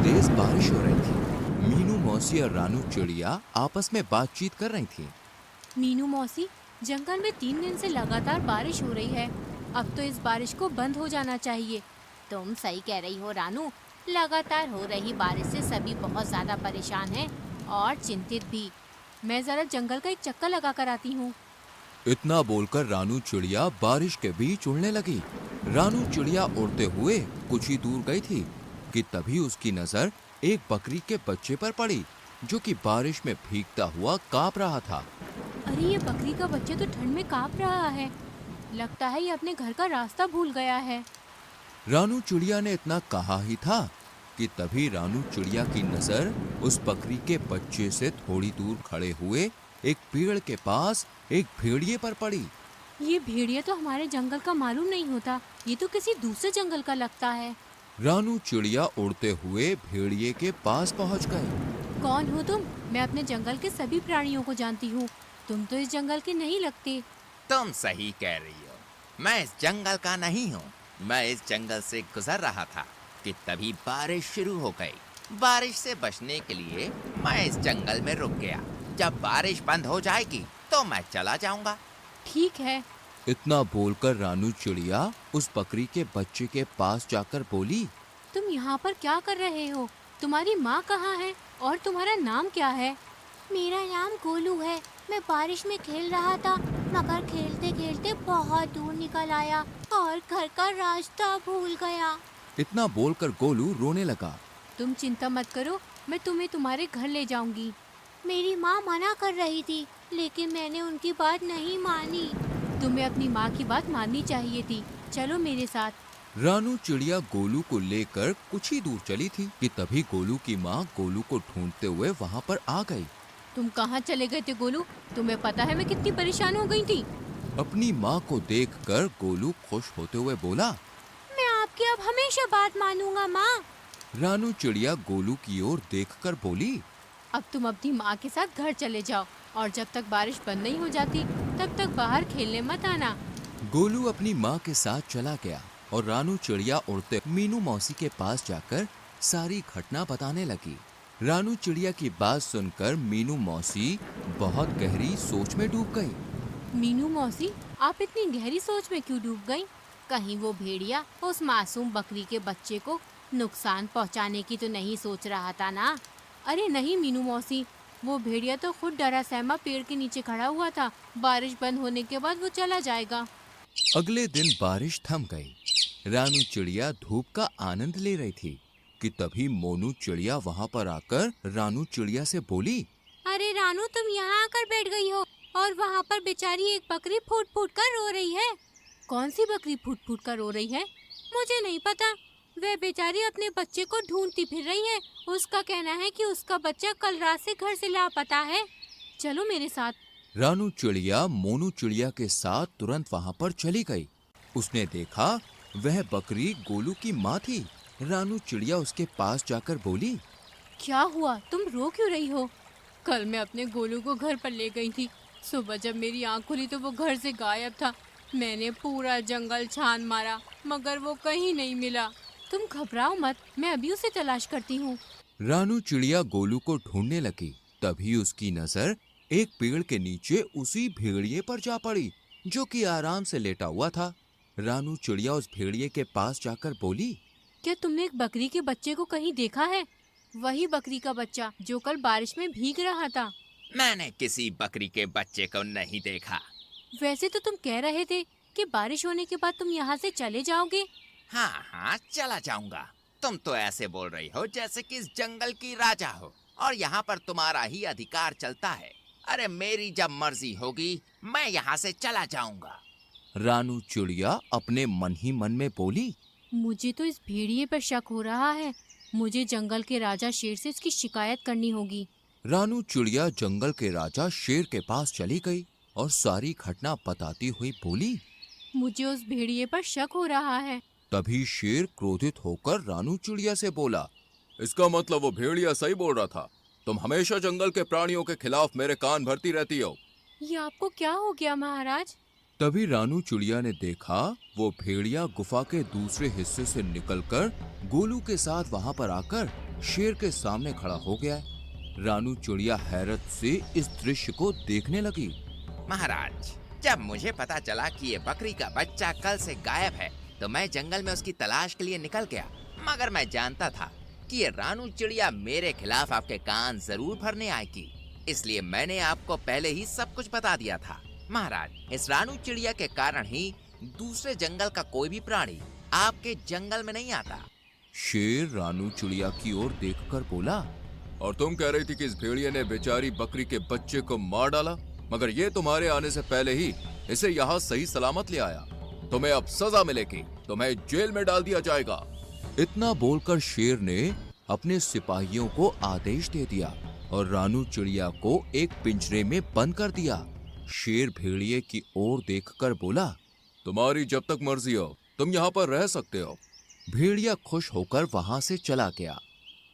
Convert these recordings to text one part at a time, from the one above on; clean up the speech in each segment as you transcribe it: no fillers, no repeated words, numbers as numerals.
तेज बारिश हो रही थी। मीनू मौसी और रानू चिड़िया आपस में बातचीत कर रही थी। मीनू मौसी, जंगल में 3 दिन से लगातार बारिश हो रही है। अब तो इस बारिश को बंद हो जाना चाहिए। तुम सही कह रही हो रानू। लगातार हो रही बारिश से सभी बहुत ज्यादा परेशान हैं और चिंतित भी। मैं जरा जंगल का एक चक्कर लगा कर आती हूँ। इतना बोलकर रानू चिड़िया बारिश के बीच उड़ने लगी। रानू चिड़िया उड़ते हुए कुछ ही दूर गई थी कि तभी उसकी नजर एक बकरी के बच्चे पर पड़ी, जो कि बारिश में भीगता हुआ कांप रहा था। अरे ये बकरी का बच्चा तो ठंड में कांप रहा है। लगता है ये अपने घर का रास्ता भूल गया है। रानू चिड़िया ने इतना कहा ही था कि तभी रानू चिड़िया की नजर उस बकरी के बच्चे से थोड़ी दूर खड़े हुए एक पेड़ के पास एक भेड़िए पर पड़ी। ये भेड़िया तो हमारे जंगल का मालूम नहीं होता। ये तो किसी दूसरे जंगल का लगता है। रानू चिड़िया उड़ते हुए भेड़िए के पास पहुंच गई। कौन हो तुम? मैं अपने जंगल के सभी प्राणियों को जानती हूँ। तुम तो इस जंगल के नहीं लगते। तुम सही कह रही हो। मैं इस जंगल का नहीं हूँ। मैं इस जंगल से गुजर रहा था कि तभी बारिश शुरू हो गई। बारिश से बचने के लिए मैं इस जंगल में रुक गया। जब बारिश बंद हो जाएगी तो मैं चला जाऊंगा। ठीक है। इतना बोलकर रानू चिड़िया उस बकरी के बच्चे के पास जाकर बोली, तुम यहाँ पर क्या कर रहे हो? तुम्हारी माँ कहाँ है और तुम्हारा नाम क्या है? मेरा नाम गोलू है। मैं बारिश में खेल रहा था, मगर खेलते खेलते बहुत दूर निकल आया और घर का रास्ता भूल गया। इतना बोलकर गोलू रोने लगा। तुम चिंता मत करो, मैं तुम्हें तुम्हारे घर ले जाऊंगी। मेरी माँ मना कर रही थी, लेकिन मैंने उनकी बात नहीं मानी। तुम्हें अपनी माँ की बात माननी चाहिए थी। चलो मेरे साथ। रानू चिड़िया गोलू को लेकर कुछ ही दूर चली थी कि तभी गोलू की माँ गोलू को ढूंढते हुए वहाँ पर आ गई। तुम कहाँ चले गए थे गोलू? तुम्हें पता है मैं कितनी परेशान हो गई थी। अपनी माँ को देखकर गोलू खुश होते हुए बोला, मैं आपकी अब हमेशा बात मानूंगा माँ। रानू चिड़िया गोलू की ओर देखकर बोली, अब तुम अपनी माँ के साथ घर चले जाओ और जब तक बारिश बंद नहीं हो जाती तब तक बाहर खेलने मत आना। गोलू अपनी माँ के साथ चला गया और रानू चिड़िया उड़ते मीनू मौसी के पास जाकर सारी घटना बताने लगी। रानू चिड़िया की बात सुनकर मीनू मौसी बहुत गहरी सोच में डूब गई। मीनू मौसी, आप इतनी गहरी सोच में क्यों डूब गईं? कहीं वो भेड़िया उस मासूम बकरी के बच्चे को नुकसान पहुंचाने की तो नहीं सोच रहा था ना? अरे नहीं मीनू मौसी, वो भेड़िया तो खुद डरा सहमा पेड़ के नीचे खड़ा हुआ था। बारिश बंद होने के बाद वो चला जाएगा। अगले दिन बारिश थम गई। रानू चिड़िया धूप का आनंद ले रही थी कि तभी मोनू चिड़िया वहाँ पर आकर रानू चिड़िया से बोली, अरे रानू, तुम यहाँ आकर बैठ गई हो और वहाँ पर बेचारी एक बकरी फूट फूट कर रो रही है। कौन सी बकरी फूट फूट कर रो रही है? मुझे नहीं पता। वह बेचारी अपने बच्चे को ढूंढती फिर रही है। उसका कहना है कि उसका बच्चा कल रात से घर से लापता है। चलो मेरे साथ। रानू चिड़िया मोनू चिड़िया के साथ तुरंत वहाँ पर चली गई। उसने देखा वह बकरी गोलू की माँ थी। रानू चिड़िया उसके पास जाकर बोली, क्या हुआ? तुम रो क्यों रही हो? कल मैं अपने गोलू को घर पर ले गई थी। सुबह जब मेरी आँख खुली तो वो घर से गायब था। मैंने पूरा जंगल छान मारा मगर वो कहीं नहीं मिला। तुम घबराओ मत, मैं अभी उसे तलाश करती हूँ। रानू चिड़िया गोलू को ढूंढने लगी। तभी उसकी नजर एक पेड़ के नीचे उसी भेड़िए पर जा पड़ी, जो कि आराम से लेटा हुआ था। रानू चिड़िया उस भेड़िए के पास जाकर बोली, क्या तुमने एक बकरी के बच्चे को कहीं देखा है? वही बकरी का बच्चा जो कल बारिश में भीग रहा था। मैंने किसी बकरी के बच्चे को नहीं देखा। वैसे तो तुम कह रहे थे कि बारिश होने के बाद तुम यहाँ से चले जाओगे। हाँ हाँ, चला जाऊंगा। तुम तो ऐसे बोल रही हो जैसे कि इस जंगल की राजा हो और यहाँ पर तुम्हारा ही अधिकार चलता है। अरे मेरी जब मर्जी होगी मैं यहाँ से चला जाऊंगा। रानू चिड़िया अपने मन ही मन में बोली, मुझे तो इस भेड़िए पर शक हो रहा है। मुझे जंगल के राजा शेर से इसकी शिकायत करनी होगी। रानू चिड़िया जंगल के राजा शेर के पास चली गई और सारी घटना बताती हुई बोली। मुझे उस भेड़िए पर शक हो रहा है। तभी शेर क्रोधित होकर रानू चिड़िया से बोला, इसका मतलब वो भेड़िया सही बोल रहा था। तुम हमेशा जंगल के प्राणियों के खिलाफ मेरे कान भरती रहती हो। ये आपको क्या हो गया महाराज? तभी रानू चिड़िया ने देखा वो भेड़िया गुफा के दूसरे हिस्से से निकलकर गोलू के साथ वहां पर आकर शेर के सामने खड़ा हो गया है। रानू चिड़िया हैरत से इस दृश्य को देखने लगी। महाराज, जब मुझे पता चला कि ये बकरी का बच्चा कल से गायब है तो मैं जंगल में उसकी तलाश के लिए निकल गया। मगर मैं जानता था कि ये रानू चिड़िया मेरे खिलाफ आपके कान जरूर भरने आएगी, इसलिए मैंने आपको पहले ही सब कुछ बता दिया था। महाराज, इस रानू चिड़िया के कारण ही दूसरे जंगल का कोई भी प्राणी आपके जंगल में नहीं आता। शेर रानू चिड़िया की ओर देखकर बोला, और तुम कह रही थी कि इस भेड़िए ने बेचारी बकरी के बच्चे को मार डाला, मगर ये तुम्हारे आने से पहले ही इसे यहाँ सही सलामत ले आया। तुम्हें अब सजा मिलेगी, तुम्हें जेल में डाल दिया जाएगा। इतना बोलकर शेर ने अपने सिपाहियों को आदेश दे दिया और रानू चिड़िया को एक पिंजरे में बंद कर दिया। शेर भेड़िए की ओर देखकर बोला, तुम्हारी जब तक मर्जी हो तुम यहाँ पर रह सकते हो। भेड़िया खुश होकर वहाँ से चला गया।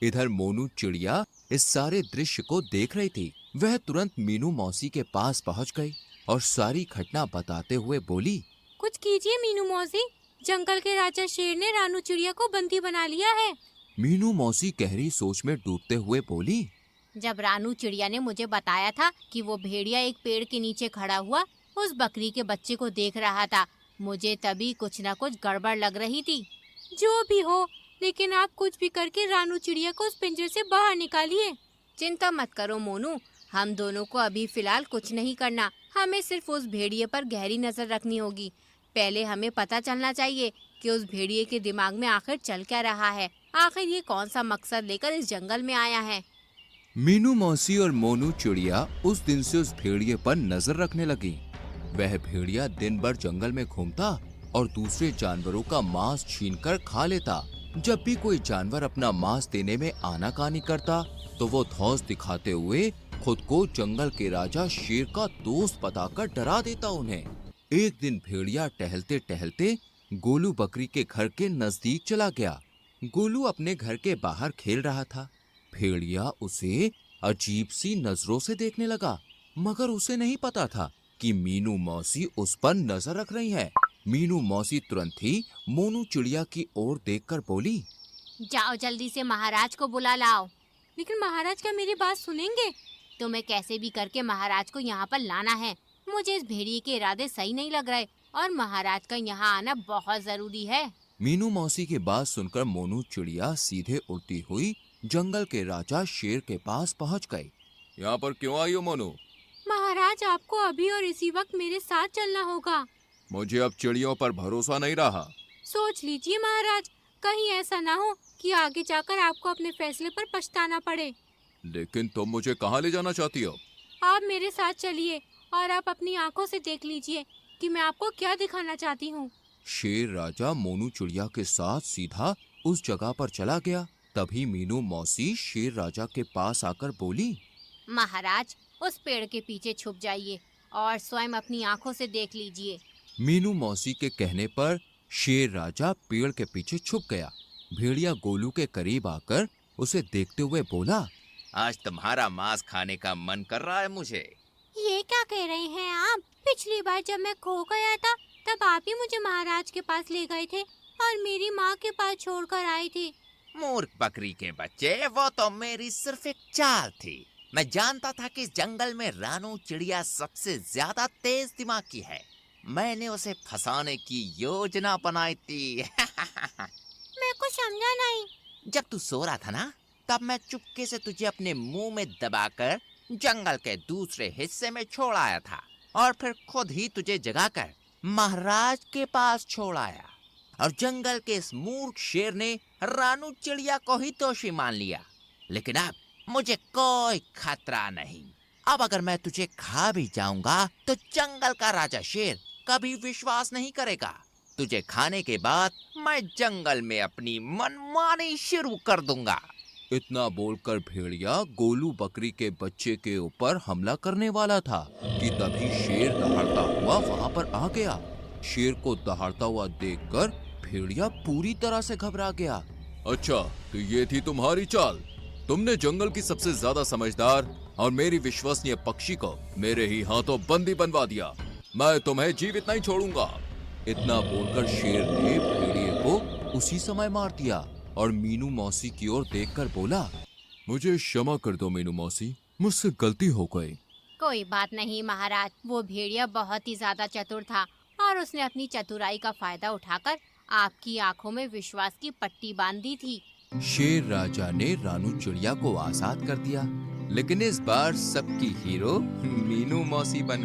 इधर मोनू चिड़िया इस सारे दृश्य को देख रही थी। वह तुरंत मीनू मौसी के पास पहुँच गई और सारी घटना बताते हुए बोली, कुछ कीजिए मीनू मौसी, जंगल के राजा शेर ने रानू चिड़िया को बंदी बना लिया है। मीनू मौसी गहरी सोच में डूबते हुए बोली, जब रानू चिड़िया ने मुझे बताया था कि वो भेड़िया एक पेड़ के नीचे खड़ा हुआ उस बकरी के बच्चे को देख रहा था, मुझे तभी कुछ न कुछ गड़बड़ लग रही थी। जो भी हो, लेकिन आप कुछ भी करके रानू चिड़िया को उस पिंजरे से बाहर निकालिए। चिंता मत करो मोनू, हम दोनों को अभी फिलहाल कुछ नहीं करना। हमें सिर्फ उस भेड़िए पर गहरी नजर रखनी होगी। पहले हमें पता चलना चाहिए कि उस भेड़िए के दिमाग में आखिर चल क्या रहा है, आखिर ये कौन सा मकसद लेकर इस जंगल में आया है। मीनू मौसी और मोनू चिड़िया उस दिन से उस भेड़िए पर नजर रखने लगी। वह भेड़िया दिन भर जंगल में घूमता और दूसरे जानवरों का मांस छीनकर खा लेता। जब भी कोई जानवर अपना मांस देने में आनाकानी करता तो वो धौंस दिखाते हुए खुद को जंगल के राजा शेर का दोस्त बताकर डरा देता उन्हें। एक दिन भेड़िया टहलते टहलते गोलू बकरी के घर के नजदीक चला गया। गोलू अपने घर के बाहर खेल रहा था। भेड़िया उसे अजीब सी नजरों से देखने लगा, मगर उसे नहीं पता था कि मीनू मौसी उस पर नजर रख रही है। मीनू मौसी तुरंत ही मोनू चिड़िया की ओर देखकर बोली, जाओ जल्दी से महाराज को बुला लाओ। लेकिन महाराज क्या मेरी बात सुनेंगे? तुम्हें कैसे भी करके महाराज को यहाँ पर लाना है। मुझे इस भेड़िए के इरादे सही नहीं लग रहे और महाराज का यहाँ आना बहुत जरूरी है। मीनू मौसी की बात सुनकर मोनू चिड़िया सीधे उड़ती हुई जंगल के राजा शेर के पास पहुँच गई। यहाँ पर क्यों आई हो मोनू? महाराज, आपको अभी और इसी वक्त मेरे साथ चलना होगा। मुझे अब चिड़ियों पर भरोसा नहीं रहा। सोच लीजिए महाराज, कहीं ऐसा ना हो कि आगे जाकर आपको अपने फैसले पर पछताना पड़े। लेकिन तुम मुझे कहाँ ले जाना चाहती हो? आप मेरे साथ चलिए और आप अपनी आंखों से देख लीजिए कि मैं आपको क्या दिखाना चाहती हूँ। शेर राजा मोनू चिड़िया के साथ सीधा उस जगह पर चला गया। तभी मीनू मौसी शेर राजा के पास आकर बोली, महाराज, उस पेड़ के पीछे छुप जाइए और स्वयं अपनी आंखों से देख लीजिए। मीनू मौसी के कहने पर शेर राजा पेड़ के पीछे छुप गया। भेड़िया गोलू के करीब आकर उसे देखते हुए बोला, आज तुम्हारा मांस खाने का मन कर रहा है मुझे। ये क्या कह रहे हैं आप? पिछली बार जब मैं खो गया था तब आप ही मुझे महाराज के पास ले गए थे और मेरी माँ के पास छोड़कर आए थे। मूर्ख बकरी के बच्चे, वो तो मेरी सिर्फ एक चाल थी। मैं जानता था कि इस जंगल में रानू चिड़िया सबसे ज्यादा तेज दिमाग की है। मैंने उसे फंसाने की योजना बनाई थी। मैं कुछ समझा नहीं। जब तू सो रहा था ना, तब मैं चुपके से तुझे अपने मुंह में दबाकर जंगल के दूसरे हिस्से में छोड़ आया था और फिर खुद ही तुझे जगाकर महाराज के पास छोड़ आया। और जंगल के इस मूर्ख शेर ने रानू चिड़िया को ही दोषी मान लिया। लेकिन अब मुझे कोई खतरा नहीं। अब अगर मैं तुझे खा भी जाऊंगा तो जंगल का राजा शेर कभी विश्वास नहीं करेगा। तुझे खाने के बाद मैं जंगल में अपनी मनमानी शुरू कर दूंगा। इतना बोलकर भेड़िया गोलू बकरी के बच्चे के ऊपर हमला करने वाला था कि तभी शेर दहाड़ता हुआ वहाँ पर आ गया। शेर को दहाड़ता हुआ देखकर भेड़िया पूरी तरह से घबरा गया। अच्छा, तो ये थी तुम्हारी चाल? तुमने जंगल की सबसे ज्यादा समझदार और मेरी विश्वसनीय पक्षी को मेरे ही हाथों बंदी बनवा दिया। मैं तुम्हें जीवित नहीं छोड़ूंगा। इतना बोलकर शेर ने भेड़िए को उसी समय मार दिया। और मीनू मौसी की ओर देखकर बोला, मुझे क्षमा कर दो मीनू मौसी, मुझसे गलती हो गई। कोई बात नहीं महाराज, वो भेड़िया बहुत ही ज्यादा चतुर था और उसने अपनी चतुराई का फायदा उठाकर आपकी आंखों में विश्वास की पट्टी बांध दी थी। शेर राजा ने रानू चिड़िया को आजाद कर दिया, लेकिन इस बार सबकी हीरो मीनू मौसी बन